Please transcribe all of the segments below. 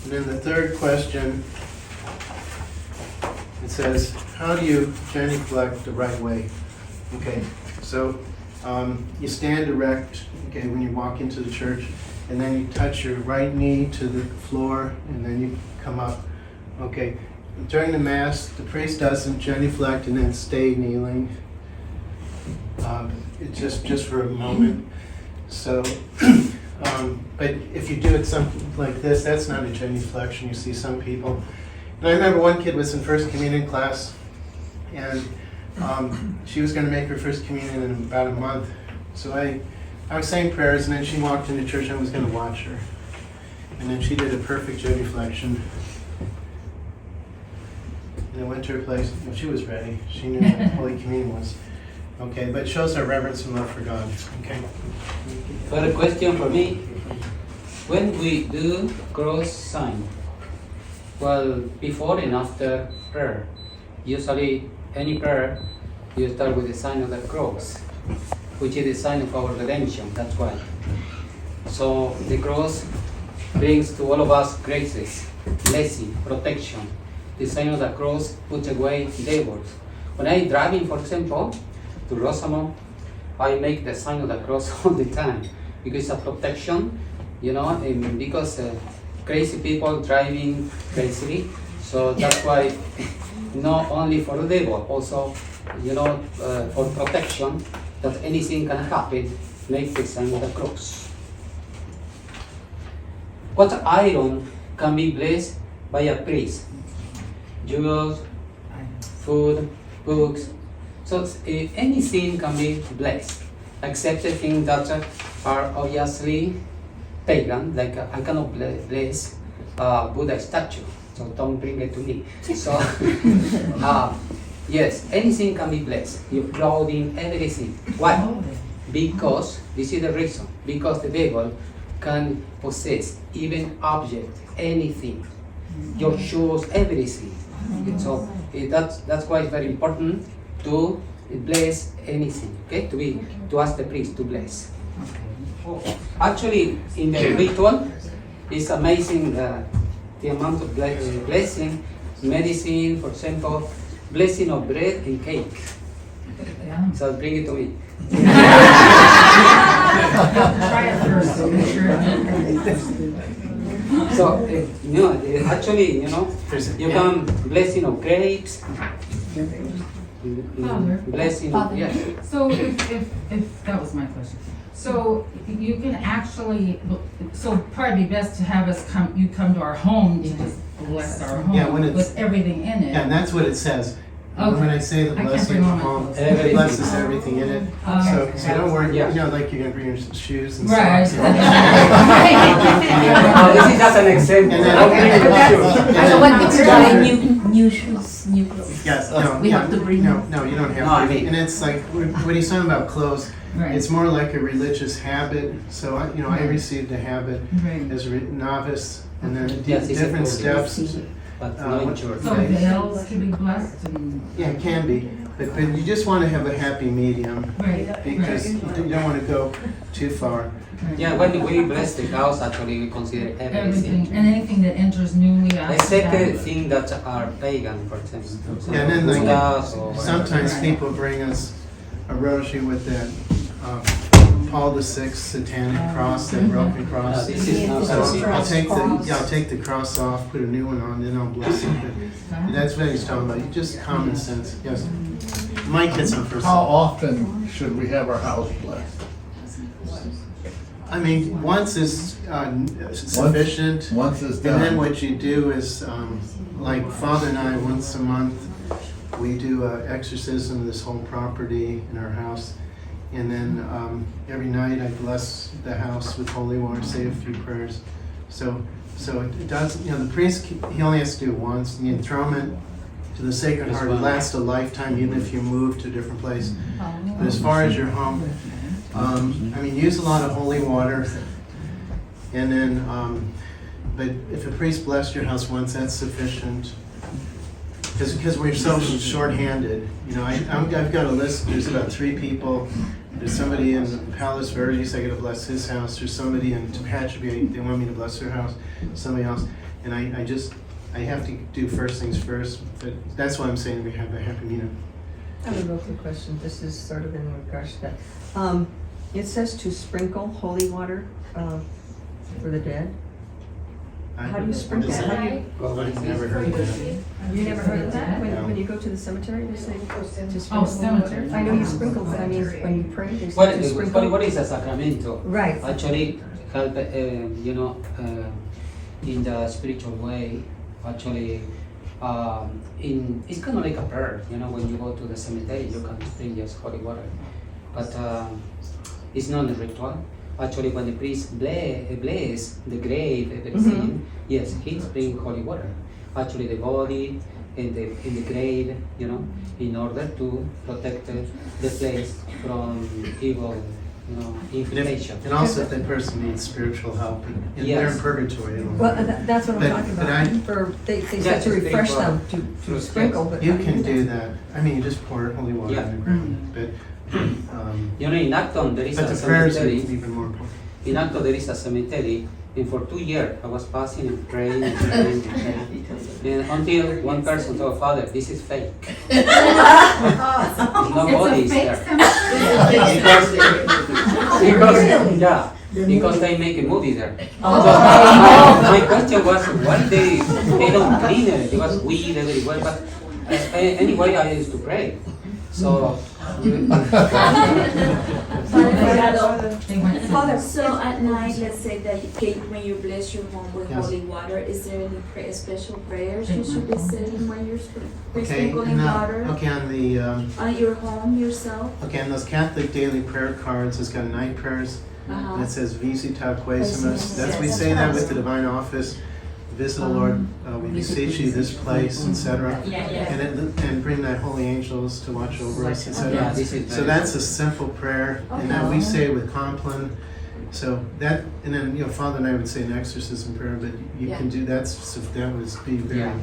And then the third question, it says, how do you genuflect the right way? Okay, so you stand erect, okay, when you walk into the church, and then you touch your right knee to the floor, and then you come up. Okay, during the Mass, the priest doesn't genuflect and then stay kneeling. It's just for a moment. So, but if you do it something like this, that's not a genuflection. You see some people. And I remember one kid was in First Communion class, and she was going to make her First Communion in about a month. So I was saying prayers, and then she walked into church, and I was going to watch her. And then she did a perfect genuflection. And I went to her place. Well, she was ready. She knew what Holy Communion was. Okay, but it shows our reverence and love for God. Okay. For a question for me, when we do cross sign, well, before and after prayer, usually any prayer, you start with the sign of the cross, which is the sign of our redemption. That's why. So the cross brings to all of us graces, blessing, protection. The sign of the cross puts away devils. When I'm driving, for example, to Rosamond, I make the sign of the cross all the time because it's a protection, and because crazy people driving crazily. So that's why, not only for the devil, also, for protection, that anything can happen, make the sign of the cross. What iron can be blessed by a priest? Jewels, food, books. So anything can be blessed, except the things that are obviously pagan, like I cannot bless Buddha statue, so don't bring it to me. So, yes, anything can be blessed, your clothing, everything. Why? Because, this is the reason, because the devil can possess even object, anything, your shoes, everything. So that's why it's very important to bless anything, okay? To ask the priest to bless. Actually, in the ritual, it's amazing the amount of blessing, medicine, for example, blessing of bread and cake. So bring it to me. Try it first, so make sure. So, actually, you can blessing of grapes, blessing of, yes. So if that was my question. So you can actually, so probably best to have us come to our home to just bless our home with everything in it. Yeah, and that's what it says. Okay. When I say the I can't blessing bring of all my home, clothes. it blesses everything in it. Okay. So don't worry, Yeah. like you're gonna bring your shoes and Right. socks. This is just an example. And then- Don't bring the shoes. So what if you're buying new shoes, new clothes? Yes, We have to bring no, you don't have No, I to. mean- And it's like, when he's talking about clothes, Right. it's more like a religious habit. So, I Right. received a habit Right. as a novice, and then Yes, it's different important. steps. But no in church. So veils can be blessed and, Yeah, it can be, but you just want to have a happy medium, right, because you don't want to go too far. Yeah, when we bless the house, actually we consider everything, everything. and anything that enters newly. Except the things that are pagan, for example. Yeah, and then like, Buddhas or whatever. sometimes people bring us a rosary with that Paul VI satanic cross, that broken cross. This is not So so I'll take the cross off, put a new one on, then I'll bless it. But that's what he's talking about, just common sense, yes. Mike had some first. How often should we have our house blessed? I mean, once is sufficient. Once is And then done. what you do is, like Father and I, once a month, we do an exorcism of this whole property in our house. And then every night I bless the house with holy water, say a few prayers. So it does, the priest, he only has to do it once. The enthronement to the Sacred Heart lasts a lifetime, even if you move to a different place. But as far as your home, use a lot of holy water. And then, but if a priest blessed your house once, that's sufficient. Because we're so short-handed. I've got a list, there's about 3 people. There's somebody in Palos Verdes, I gotta bless his house. There's somebody in Tehachapi, they want me to bless their house. Somebody else. And I have to do first things first, but that's why I'm saying we have a happy meeting. I have a real quick question. This is sort of in regards to that. It says to sprinkle holy water for the dead. How do you sprinkle? Is it- How do you? I've never heard of that. You never heard of that? No. When you go to the cemetery, they say to sprinkle Oh, cemetery. water? I know you sprinkle, but I mean, when you pray, they What, say to sprinkle. what is a sacramento? Right. Actually, help, in the spiritual way, actually, it's kind of like a prayer, when you go to the cemetery, you can bring just holy water. But it's not a ritual. Actually, when the priest bless the grave, everything, yes, he's bringing holy water. Actually, the body in the grave, in order to protect the place from evil, inflammation. And also if that person needs spiritual help, and they're in Yes. purgatory. Well, that's what I'm But- talking but about. They Yeah, said to to refresh sprinkle. them, to Yes. sprinkle, but. You how do can do that? that. I mean, you just pour holy water Yeah. on the ground. But In Acton, there is but a the prayers are cemetery. even more important. In Acton, there is a cemetery, and for 2 years I was passing and praying and praying and praying. And until one person told Father, this is fake. Nobody is there. Because they make a movie there. So my question was, why they don't clean it? There was weed everywhere, but anyway, I used to pray. So. Father, so at night, let's say that when you bless your home with Yes. holy water, is there any special prayers you should be saying when you're Okay, sprinkling water okay, on the, on your home yourself? okay, on those Catholic daily prayer cards, it's got night prayers. And it says Visita Quaesimus. That's, we say that with the divine office. Visit the Lord, we beseech you this place, etc. And bring thy holy angels to watch over us, Yeah, etc. this is So very- that's a simple prayer, and then we say it with Compline. So that, and then, Father and I would say an exorcism prayer, but you can do that, so that would be very, Yeah.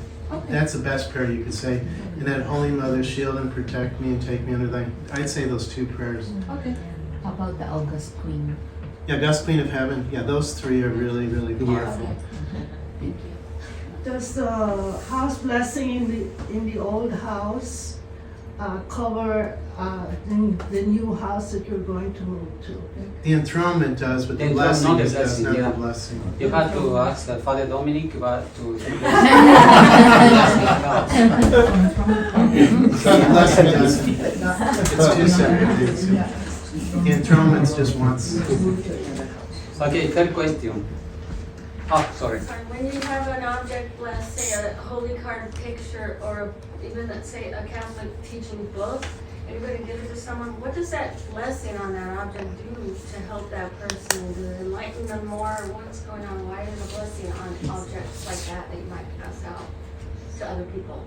that's the best prayer you could say. And then, Holy Mother, shield and protect me and take me under thy, I'd say those two prayers. Okay. How about the August Queen? Yeah, August Queen of Heaven, yeah, those three are really, really powerful. Does the house blessing in the old house cover the new house that you're going to move to? The enthronement does, but the The blessing enthronement, does blessing, not the yeah. blessing. You have to ask Father Dominic to. The blessing doesn't. It's two separate things. The enthronement's just once. Okay, third question. Oh, sorry. Sorry, when you have an object blessed, say a holy card picture, or even let's say a Catholic teaching book, and you're gonna give it to someone, what does that blessing on that object do to help that person, to enlighten them more, what's going on, why is a blessing on objects like that you might pass out to other people?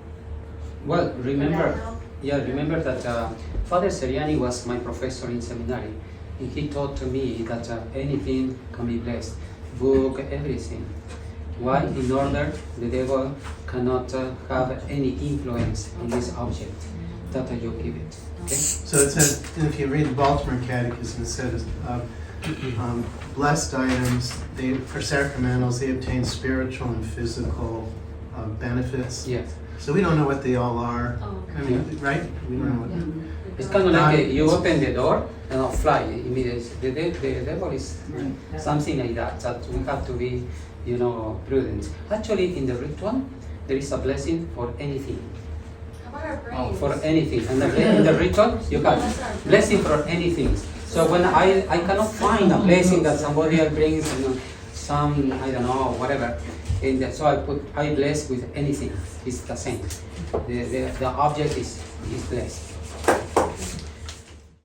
Well, Would that remember help? that Father Seriani was my professor in seminary, and he taught to me that anything can be blessed, book, everything. Why? In order the devil cannot have any influence on this object that you give it. Okay? So it says, if you read the Baltimore Catechism, it says, blessed items, for sacramentals, they obtain spiritual and physical benefits. Yes. So we don't know what they all are. Oh, I okay. mean, right? We don't know what. It's kind of like you open the door and I'll fly immediately. The devil is something like that, that we have to be, prudent. Actually, in the ritual, there is a blessing for anything. How about our brains? For anything. And in the ritual, you have blessing for anything. So when I cannot find a blessing that somebody else brings, some, I don't know, whatever. So I bless with anything. It's the same. The object is blessed.